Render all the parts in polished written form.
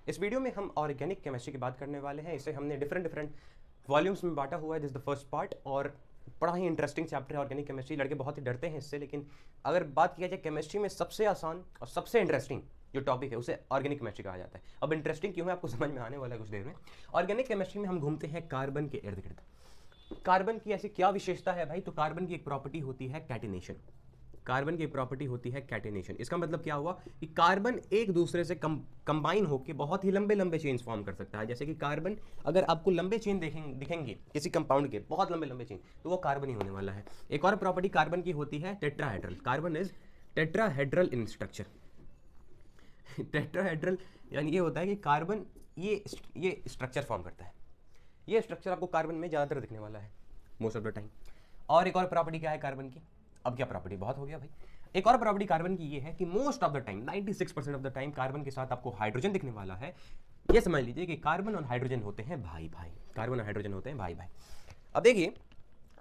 इस वीडियो में हम ऑर्गेनिक केमिस्ट्री की बात करने वाले हैं। इसे हमने डिफरेंट वॉल्यूम्स में बांटा हुआ है। दिस द फर्स्ट पार्ट और बड़ा ही इंटरेस्टिंग चैप्टर है ऑर्गेनिक केमिस्ट्री। लड़के बहुत ही डरते हैं इससे, लेकिन अगर बात किया जाए केमिस्ट्री में सबसे आसान और सबसे इंटरेस्टिंग जो टॉपिक है उसे ऑर्गेनिक केमिस्ट्री कहा जाता है। अब इंटरेस्टिंग क्यों है आपको समझ में आने वाला है कुछ देर में। ऑर्गेनिक केमिस्ट्री में हम घूमते हैं कार्बन के इर्द गिर्द। कार्बन की ऐसी क्या विशेषता है भाई? तो कार्बन की एक प्रॉपर्टी होती है कैटिनेशन। कार्बन की प्रॉपर्टी होती है कैटिनेशन। इसका मतलब क्या हुआ कि कार्बन एक दूसरे से कंबाइन होकर बहुत ही लंबे लंबे चेन्स फॉर्म कर सकता है। जैसे कि कार्बन, अगर आपको लंबे चेन दिखेंगे किसी कंपाउंड के, बहुत लंबे लंबे चेन, तो वो कार्बन ही होने वाला है। एक और प्रॉपर्टी कार्बन की होती है tetrahedral. Carbon is tetrahedral in structure. Tetrahedral यानी ये होता है कि कार्बन ये स्ट्रक्चर फॉर्म करता है। ये स्ट्रक्चर आपको कार्बन में ज़्यादातर दिखने वाला है मोस्ट ऑफ द टाइम। और एक और प्रॉपर्टी क्या है कार्बन की? अब क्या प्रॉपर्टी, बहुत हो गया भाई। एक और प्रॉपर्टी कार्बन की ये है कि most of the time 96% of the time carbon के साथ आपको हाइड्रोजन दिखने वाला है। ये समझ लीजिए कि कार्बन और हाइड्रोजन होते हैं भाई भाई। कार्बन और हाइड्रोजन होते हैं भाई भाई। अब देखिए,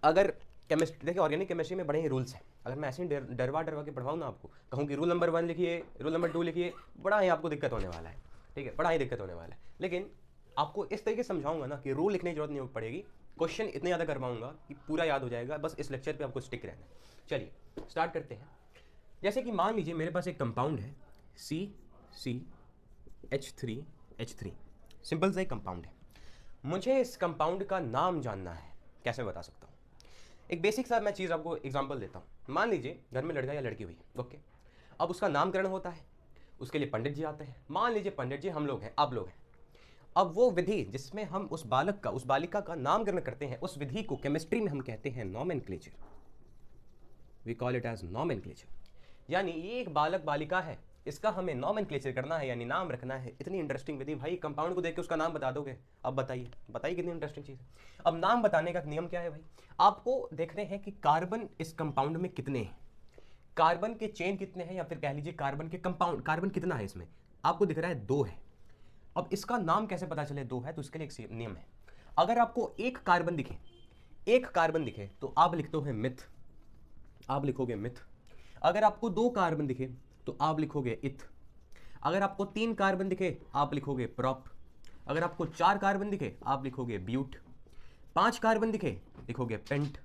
अगर केमिस्ट्री, देखिए ऑर्गेनिक केमिस्ट्री में बड़े ही रूल्स हैं। अगर मैं ऐसे ही डरवा के पढ़वाऊँ ना आपको, कहूँ कि रूल नंबर 1 लिखिए, रूल नंबर 2 लिखिए, बड़ा ही आपको दिक्कत होने वाला है। ठीक है, बड़ा ही दिक्कत होने वाला है। लेकिन आपको इस तरीके से समझाऊंगा ना कि रूल लिखने की जरूरत नहीं पड़ेगी, क्वेश्चन इतने ज़्यादा करवाऊंगा कि पूरा याद हो जाएगा। बस इस लेक्चर पे आपको स्टिक रहना है। चलिए स्टार्ट करते हैं। जैसे कि मान लीजिए मेरे पास एक कंपाउंड है CCH3H3। सिंपल सा एक कंपाउंड है। मुझे इस कंपाउंड का नाम जानना है। कैसे बता सकता हूँ? एक बेसिक सा मैं चीज़ आपको एग्जांपल देता हूँ। मान लीजिए घर में लड़का या लड़की हुई, ओके। अब उसका नामकरण होता है, उसके लिए पंडित जी आते हैं। मान लीजिए पंडित जी हम लोग हैं, आप लोग हैं। अब वो विधि जिसमें हम उस बालक का, उस बालिका का नामकरण करते हैं, उस विधि को केमिस्ट्री में हम कहते हैं nomenclature. We call it as nomenclature. यानी ये एक बालक बालिका है, इसका हमें नॉमेनक्लेचर करना है, यानी नाम रखना है। इतनी इंटरेस्टिंग विधि भाई, कंपाउंड को देख के उसका नाम बता दोगे। अब बताइए बताइए कितनी इंटरेस्टिंग चीज़ है। अब नाम बताने का नियम क्या है भाई? आपको देखने हैं कि कार्बन इस कंपाउंड में कितने हैं, कार्बन के चेन कितने हैं, या फिर कह लीजिए कार्बन के कंपाउंड, कार्बन कितना है इसमें। आपको दिख रहा है 2 है। अब इसका नाम कैसे पता चले 2 है? तो इसके लिए एक नियम है। अगर आपको एक कार्बन दिखे, एक कार्बन दिखे, तो आप लिखते हो मिथ, आप लिखोगे मिथ। अगर आपको 2 कार्बन दिखे तो आप लिखोगे इथ। अगर आपको 3 कार्बन दिखे आप लिखोगे प्रॉप। अगर आपको 4 कार्बन दिखे आप लिखोगे ब्यूट। 5 कार्बन दिखे लिखोगे पेंट।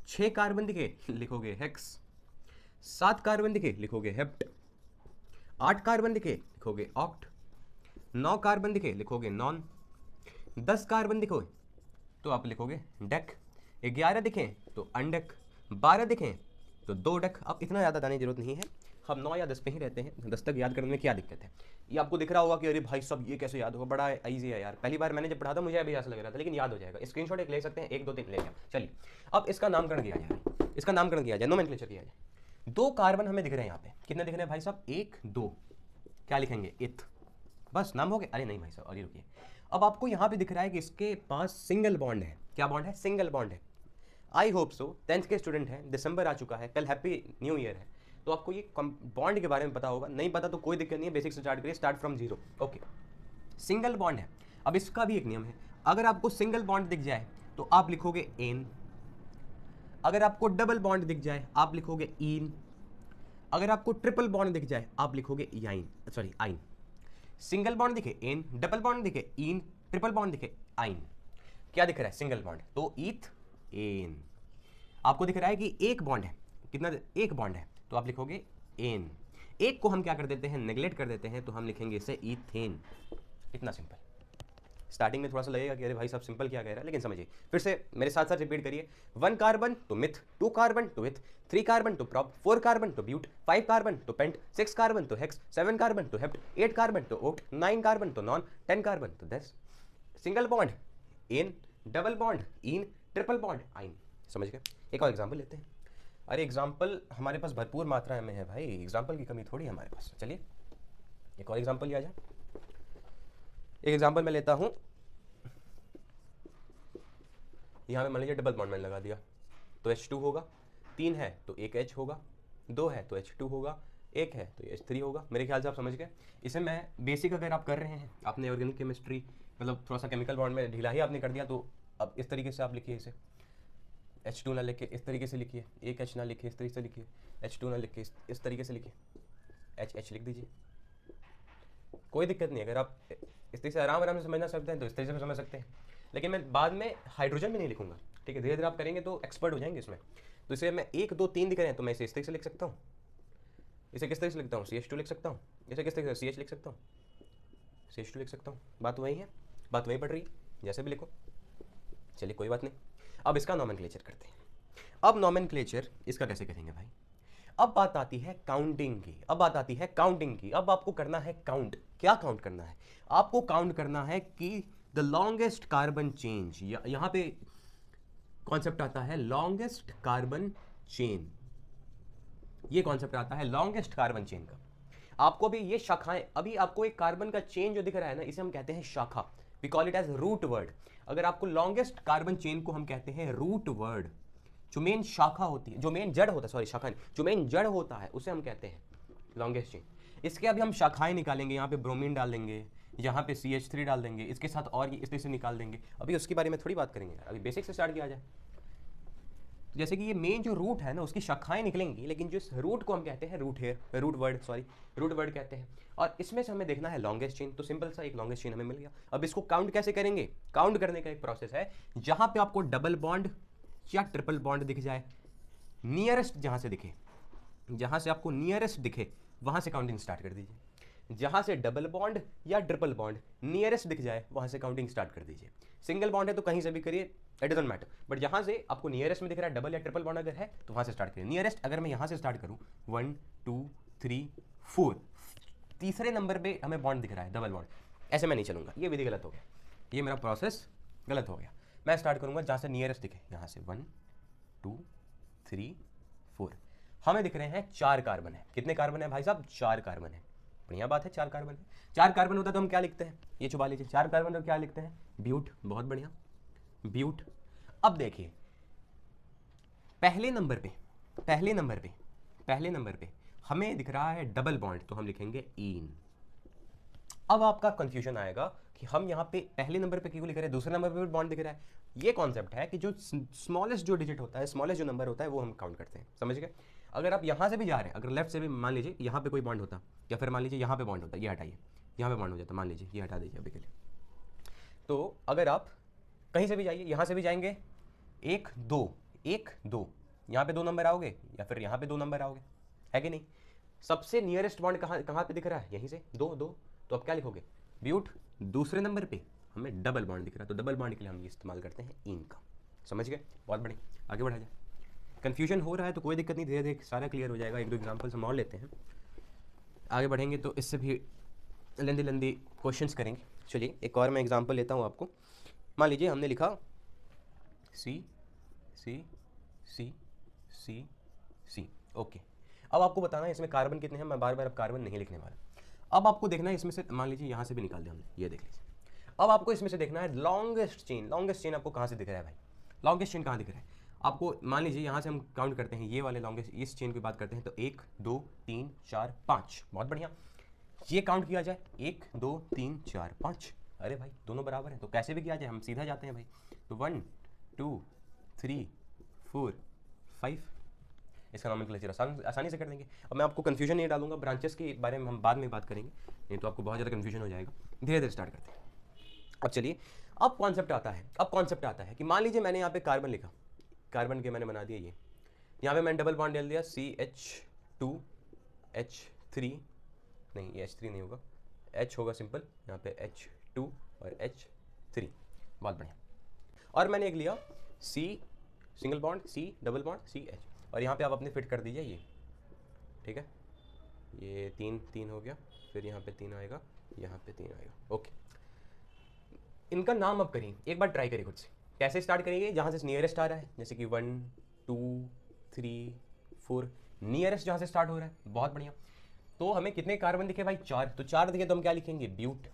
6 कार्बन दिखे लिखोगे हेक्स। 7 कार्बन दिखे लिखोगे हेप्ट। 8 कार्बन दिखे लिखोगे ऑक्ट। 9 कार्बन दिखे लिखोगे नॉन। 10 कार्बन दिखो तो आप लिखोगे डेक। 11 दिखें तो अनडेक। 12 दिखें तो 2 डेक। अब इतना ज़्यादा बताने की जरूरत नहीं है, हम 9 या 10 पे ही रहते हैं। 10 तक याद करने में क्या दिक्कत है? ये आपको दिख रहा होगा कि अरे भाई सब ये कैसे याद होगा, बड़ा ईजी है यार। पहली बार मैंने जब पढ़ा था मुझे अभी ऐसा लग रहा था, लेकिन याद हो जाएगा। स्क्रीनशॉट एक ले सकते हैं, 1 2 3 ले जाए। चलिए अब इसका नामकरण किया जाए, इसका नामकरण किया जाए, नोमेनक्लेचर किया जाए। 2 कार्बन हमें दिख रहे हैं यहाँ पे। कितने दिख रहे हैं भाई साहब? 1 2। क्या लिखेंगे? इथ। बस नाम हो गया? अरे नहीं भाई साहब, अरे रुकिए। अब आपको यहाँ पे दिख रहा है कि इसके पास सिंगल बॉन्ड है। क्या बॉन्ड है? सिंगल बॉन्ड है। आई होप सो 10th के स्टूडेंट हैं, दिसंबर आ चुका है, कल हैप्पी न्यू ईयर है, तो आपको ये बॉन्ड के बारे में पता होगा। नहीं पता तो कोई दिक्कत नहीं है, बेसिक से स्टार्ट करिए, start from 0। Okay, single bond है। अब इसका भी एक नियम है। अगर आपको सिंगल बॉन्ड दिख जाए तो आप लिखोगे एन। अगर आपको डबल बॉन्ड दिख जाए आप लिखोगे ईन। अगर आपको ट्रिपल बॉन्ड दिख जाए आप लिखोगे याइन, सॉरी आइन। सिंगल बॉन्ड दिखे एन, डबल बॉन्ड दिखे इन, ट्रिपल बॉन्ड दिखे आइन। क्या दिख रहा है? सिंगल बॉन्ड, तो ईथ एन। आपको दिख रहा है कि एक बॉन्ड है, कितना? एक बॉन्ड है, तो आप लिखोगे एन। एक को हम क्या कर देते हैं? नेग्लेक्ट कर देते हैं, तो हम लिखेंगे इसे ईथेन। इतना सिंपल। स्टार्टिंग में थोड़ा सा लगेगा कि अरे भाई सब सिंपल क्या कह रहा है, लेकिन समझिए। फिर से मेरे साथ साथ रिपीट करिए। 1 कार्बन तो मिथ, 2 कार्बन तो विथ, 3 कार्बन तो प्रॉप, 4 कार्बन तो ब्यूट, 5 कार्बन तो पेंट, 6 कार्बन तो हेक्स, 7 कार्बन तो हेप्ट, 8 कार्बन तो ओक्ट, 9 कार्बन तो नॉन, 10 कार्बन तो दस। Single bond ane, double bond ene, triple bond yne. समझ गए? एक और एग्जाम्पल लेते हैं। अरे एग्जाम्पल हमारे पास भरपूर मात्रा में है भाई, एग्जाम्पल की कमी थोड़ी है हमारे पास। चलिए एक और एग्जाम्पल लिया जाए। एक एग्जाम्पल मैं लेता हूँ। यहाँ पे मान लीजिए डबल बॉन्ड मैंने लगा दिया, तो H2 होगा। 3 है तो एक H होगा, 2 है तो H2 होगा, 1 है तो H3 होगा। मेरे ख्याल से आप समझ गए। इसे मैं बेसिक, अगर आप कर रहे हैं, आपने ऑर्गेनिक केमिस्ट्री मतलब थोड़ा सा केमिकल बॉन्ड में ढीला ही आपने कर दिया, तो अब इस तरीके से आप लिखिए इसे। H2 ना लिख के इस तरीके से लिखिए, एक H ना लिखिए इस तरीके से लिखिए, H2 ना लिख के इस तरीके से लिखिए, H लिख दीजिए। कोई दिक्कत नहीं, अगर आप इस तरीके से आराम आराम से समझना सकते हैं तो इस तरीके से समझ सकते हैं, लेकिन मैं बाद में हाइड्रोजन भी नहीं लिखूंगा, ठीक है, धीरे धीरे आप करेंगे तो एक्सपर्ट हो जाएंगे इसमें। तो इसे मैं 1 2 3 दिख रहे हैं तो मैं इसे इस तरीके से लिख सकता हूँ, इसे किस तरीके से लिखता हूँ, CH2 लिख सकता हूँ, इसे किस तरीके से CH लिख सकता हूँ, CH2 लिख सकता हूँ, बात वही है, बात वही पड़ रही है, जैसे भी लिखो, चलिए कोई बात नहीं। अब इसका नॉमेनक्लेचर करते हैं। अब नॉमेनक्लेचर इसका कैसे करेंगे भाई, अब बात आती है काउंटिंग की, अब बात आती है काउंटिंग की। अब आपको करना है काउंट, क्या काउंट करना है, आपको काउंट करना है कि द लॉन्गेस्ट कार्बन चेंज, यहां पे कॉन्सेप्ट आता है लॉन्गेस्ट कार्बन चेन, ये कॉन्सेप्ट आता है लॉन्गेस्ट कार्बन चेन का। आपको भी ये शाखाएं, अभी आपको एक कार्बन का चेन जो दिख रहा है ना, इसे हम कहते हैं शाखा, we call it as root word. अगर आपको लॉन्गेस्ट कार्बन चेन को हम कहते हैं रूट वर्ड, जो मेन शाखा होती है, जो मेन जड़ होता है, सॉरी शाखा नहीं, जो मेन जड़ होता है उसे हम कहते हैं लॉन्गेस्ट चेन। इसके अभी हम शाखाएं निकालेंगे, यहाँ पे ब्रोमीन डाल देंगे, यहाँ पे CH3 डाल देंगे, इसके साथ और इस तरह से निकाल देंगे, अभी उसके बारे में थोड़ी बात करेंगे, अभी बेसिक से स्टार्ट किया जाए। जैसे कि ये मेन जो रूट है ना, उसकी शाखाएं निकलेंगी, लेकिन जिस रूट को हम कहते हैं रूट हेयर, रूट वर्ड कहते हैं, और इसमें से हमें देखना है लॉन्गेस्ट चेन। तो सिंपल सा एक लॉन्गेस्ट चेन हमें मिल गया। अब इसको काउंट कैसे करेंगे, काउंट करने का एक प्रोसेस है, जहां पे आपको डबल बॉन्ड या ट्रिपल बॉन्ड दिख जाए, नियरेस्ट जहां से दिखे, जहां से आपको नियरेस्ट दिखे वहां से काउंटिंग स्टार्ट कर दीजिए। जहां से डबल बॉन्ड या ट्रिपल बॉन्ड नियरेस्ट दिख जाए वहां से काउंटिंग स्टार्ट कर दीजिए। सिंगल बॉन्ड है तो कहीं से भी करिए, इट डजंट मैटर, बट जहां से आपको नियरेस्ट में दिख रहा है डबल या ट्रिपल बॉन्ड अगर है तो वहां से स्टार्ट करिए। नियरेस्ट अगर मैं यहां से स्टार्ट करूं 1 2 3 4, तीसरे नंबर पे हमें बॉन्ड दिख रहा है डबल बॉन्ड, ऐसे मैं नहीं चलूंगा, ये विधि गलत हो गया, ये मेरा प्रोसेस गलत हो गया। मैं स्टार्ट करूंगा जहां से नियरेस्ट दिखे, यहां से 1 2 3 4, हमें दिख रहे हैं 4 कार्बन है। कितने कार्बन है भाई साहब, 4 कार्बन है, बढ़िया बात है, 4 कार्बन है। 4 कार्बन होता है तो हम क्या लिखते हैं, ये छुपा लीजिए, 4 कार्बन तो क्या लिखते हैं, ब्यूट, बहुत बढ़िया, ब्यूट। अब देखिए पहले नंबर पे हमें दिख रहा है डबल बॉन्ड, तो हम लिखेंगे इन। अब आपका कंफ्यूजन आएगा कि हम यहाँ पे पहले नंबर पे क्यों लिख रहे हैं, दूसरे नंबर पे भी बॉन्ड दिख रहा है। ये कॉन्सेप्ट है कि जो स्मॉलेस्ट जो डिजिट होता है, स्मॉलेस्ट जो नंबर होता है वो हम काउंट करते हैं, समझ गए। अगर आप यहाँ से भी जा रहे हैं, अगर लेफ्ट से भी मान लीजिए यहाँ पे कोई बॉन्ड होता, या फिर मान लीजिए यहाँ पे बॉन्ड होता, ये हटाइए, यहाँ पे बॉन्ड हो जाता, मान लीजिए ये हटा दीजिए अभी के लिए। तो अगर आप कहीं से भी जाइए, यहाँ से भी जाएंगे 1 2 1 2, यहाँ पे 2 नंबर आओगे या फिर यहाँ पे 2 नंबर आओगे, है कि नहीं। सबसे नियरेस्ट बॉन्ड कहाँ पे दिख रहा है, यहीं से 2 2, तो अब क्या लिखोगे, ब्यूट। दूसरे नंबर पे हमें डबल बॉन्ड दिख रहा है, तो डबल बॉन्ड के लिए हम ये इस्तेमाल करते हैं इन का, समझ गए, बहुत बढ़िया, आगे बढ़ा जाए। कन्फ्यूजन हो रहा है तो कोई दिक्कत नहीं, धीरे धीरे सारा क्लियर हो जाएगा। 1 2 एग्जाम्पल्स हम और लेते हैं, आगे बढ़ेंगे तो इससे भी लंदी क्वेश्चंस करेंगे। चलिए एक और मैं एग्जांपल लेता हूँ आपको। मान लीजिए हमने लिखा सी सी सी सी सी, ओके। अब आपको बताना है इसमें कार्बन कितने हैं, मैं बार बार अब कार्बन नहीं लिखने वाला। अब आपको देखना है इसमें से, मान लीजिए यहाँ से भी निकाल दिया हमने, ये देख लीजिए। अब आपको इसमें से देखना है लॉन्गेस्ट चेन आपको कहाँ से दिख रहा है भाई, लॉन्गेस्ट चेन कहाँ दिख रहा है आपको। मान लीजिए यहाँ से हम काउंट करते हैं, ये वाले लॉन्गेस्ट, इस चेन की बात करते हैं, तो 1 2 3 4 5, बहुत बढ़िया। ये काउंट किया जाए 1 2 3 4 5, अरे भाई दोनों बराबर हैं तो कैसे भी किया जाए, हम सीधा जाते हैं भाई। तो 1 2 3 4 5, इसका नॉमेनक्लेचर आसानी से कर देंगे। अब मैं आपको कन्फ्यूजन नहीं डालूंगा, ब्रांचेस के बारे में हम बाद में बात करेंगे, नहीं तो आपको बहुत ज़्यादा कन्फ्यूजन हो जाएगा। धीरे धीरे स्टार्ट करते हैं। अब चलिए, अब कॉन्सेप्ट आता है कि मान लीजिए मैंने यहाँ पे कार्बन लिखा, कार्बन के मैंने बना दिया ये, यहाँ पे मैंने डबल बॉन्ड डाल दिया CH2 H3, नहीं ये H3 नहीं होगा, H होगा सिंपल, यहाँ पे H2 और H3, बहुत बढ़िया। और मैंने एक लिया C single bond, C double bond, CH, और यहाँ पे आप अपने फिट कर दीजिए ये, ठीक है, ये 3 हो गया, फिर यहाँ पे 3 आएगा, यहाँ पे 3 आएगा, ओके। इनका नाम अब करिए, एक बार ट्राई करिए खुद से, कैसे स्टार्ट करेंगे, जहाँ से नियरेस्ट आ रहा है, जैसे कि 1 2 3 4, नियरेस्ट जहाँ से स्टार्ट हो रहा है, बहुत बढ़िया। तो हमें कितने कार्बन दिखे भाई, 4, तो 4 दिखे तो हम क्या लिखेंगे, ब्यूट।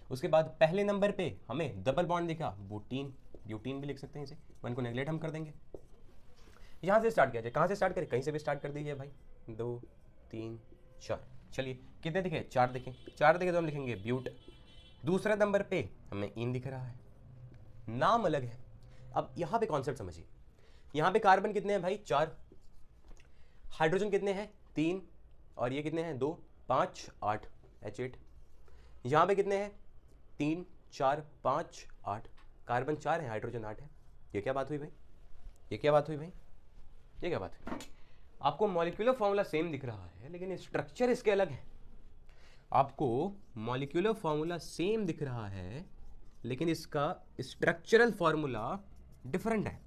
उसके बाद पहले नंबर पे हमें डबल बॉन्ड दिखा, ब्यूटीन भी लिख सकते हैं इसे, 1 को नेगलेक्ट हम कर देंगे। यहाँ से स्टार्ट किया जाए, कहाँ से स्टार्ट करें, कहीं से भी स्टार्ट कर दीजिए भाई, 2 3 4, चलिए कितने दिखे, 4 दिखे, 4 दिखे तो हम लिखेंगे ब्यूट। दूसरे नंबर पे हमें इन दिख रहा है, नाम अलग है। अब यहाँ पे कॉन्सेप्ट समझिए, यहाँ पे कार्बन कितने हैं भाई, 4, हाइड्रोजन कितने हैं, 3, और ये कितने हैं, 2 5 8, H8। यहाँ पे कितने हैं, 3 4 5 8, कार्बन 4 है, हाइड्रोजन 8 है। ये क्या बात हुई भाई, ये क्या बात हुई भाई, ये क्या बात हुई? आपको मॉलिक्यूलर फॉर्मूला सेम दिख रहा है लेकिन स्ट्रक्चर इसके अलग है। आपको मॉलिक्यूलर फॉर्मूला सेम दिख रहा है लेकिन इसका स्ट्रक्चरल फॉर्मूला डिफरेंट है।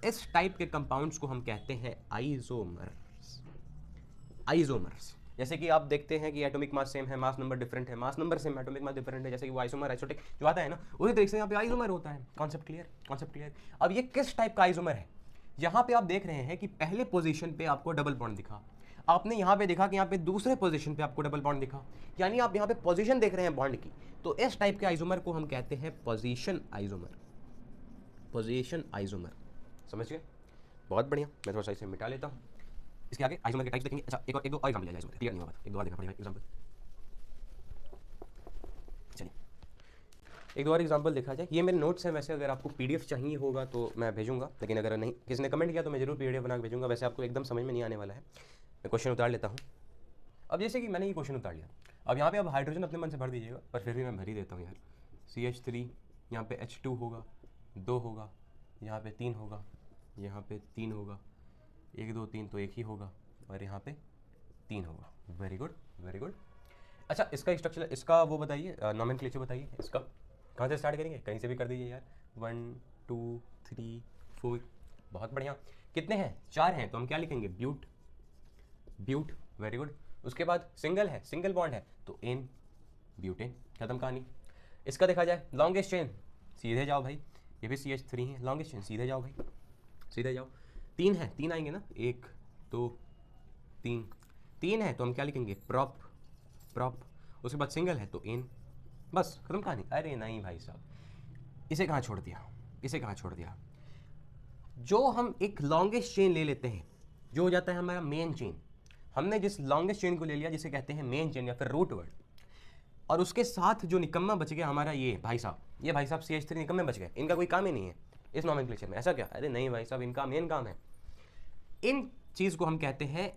इस टाइप के कंपाउंड्स को हम कहते हैं आइसोमर्स। आइसोमर्स, जैसे कि आप देखते हैं कि एटॉमिक मास सेम है, मास नंबर डिफरेंट है, mass number same, atomic mass different है, जैसे कि वो आइसोमर आइसोटिक जो आता है ना, उसी तरीके से यहाँ पे आइसोमर होता है। Concept clear, concept clear. अब ये किस टाइप का आइसोमर है? यहाँ पे आप देख रहे हैं कि पहले पोजीशन पे आपको डबल बॉन्ड दिखा, आपने यहाँ पे देखा कि यहाँ पे दूसरे पोजीशन पे आपको डबल बॉन्ड दिखा, यानी आप यहाँ पे पोजीशन देख रहे हैं बॉन्ड की। तो इस टाइप के आइसोमर को हम कहते हैं पोजीशन आइसोमर। पोजीशन आइसोमर, समझ गए? बहुत बढ़िया। मैं थोड़ा सा इसे मिटा लेता हूँ, इसके आगे आइसोमर के टाइप्स देखेंगे। अच्छा, एक दो और एग्जांपल लिया जाए, क्लियर नहीं हुआ बात, एक दो और देखना पड़ेगा एग्जांपल। चलिए एक दो और एग्जांपल देखा जाए। ये मेरे नोट्स हैं, वैसे अगर आपको पीडीएफ चाहिए होगा तो मैं भेजूंगा, लेकिन अगर नहीं, किसी ने कमेंट किया तो मैं जरूर पीडीएफ बना के भेजूंगा। वैसे आपको एकदम समझ में नहीं आने वाला है। मैं क्वेश्चन उतार लेता हूँ। अब जैसे कि मैंने ये क्वेश्चन उतार लिया, अब यहाँ पे आप हाइड्रोजन अपने मन से भर दीजिएगा, पर फिर भी मैं भर ही देता हूँ यार। CH3, यहाँ पे H2 होगा, 2 होगा, यहाँ पे 3 होगा, यहाँ पे 3 होगा, 1 2 3 तो एक ही होगा, और यहाँ पे 3 होगा। Very good, very good. अच्छा, इसका स्ट्रक्चर, इसका वो बताइए, नॉमेनक्लेचर बताइए। इसका कहाँ से स्टार्ट करेंगे? कहीं से भी कर दीजिए यार। 1 2 3 4, बहुत बढ़िया। कितने हैं? 4 हैं, तो हम क्या लिखेंगे? But, but, very good. उसके बाद सिंगल है, सिंगल बॉन्ड है, तो एन, ब्यूटेन, खत्म कहानी। इसका देखा जाए लॉन्गेस्ट चेन, सीधे जाओ भाई, ये भी CH3 है, लॉन्गेस्ट चेन, सीधे जाओ भाई, सीधे जाओ। 3 है, 3 आएंगे ना, 1 2 3, 3 है तो हम क्या लिखेंगे? Prop, prop. उसके बाद सिंगल है तो एन, बस खत्म कहानी। अरे नहीं भाई साहब, इसे कहाँ छोड़ दिया, इसे कहाँ छोड़ दिया? जो हम एक लॉन्गेस्ट चेन ले लेते हैं, जो हो जाता है हमारा मेन चेन। हमने जिस लॉन्गेस्ट चेन को ले लिया जिसे कहते हैं मेन चेन या फिर रूट वर्ड, और उसके साथ जो निकम्मा बच गया हमारा, ये भाई साहब, ये भाई साहब CH3 निकम्मे बच गए, इनका कोई काम ही नहीं है इस नॉमेनक्लेचर में। ऐसा क्या? अरे नहीं भाई साहब, इनका मेन काम है। इन चीज़ को हम कहते हैं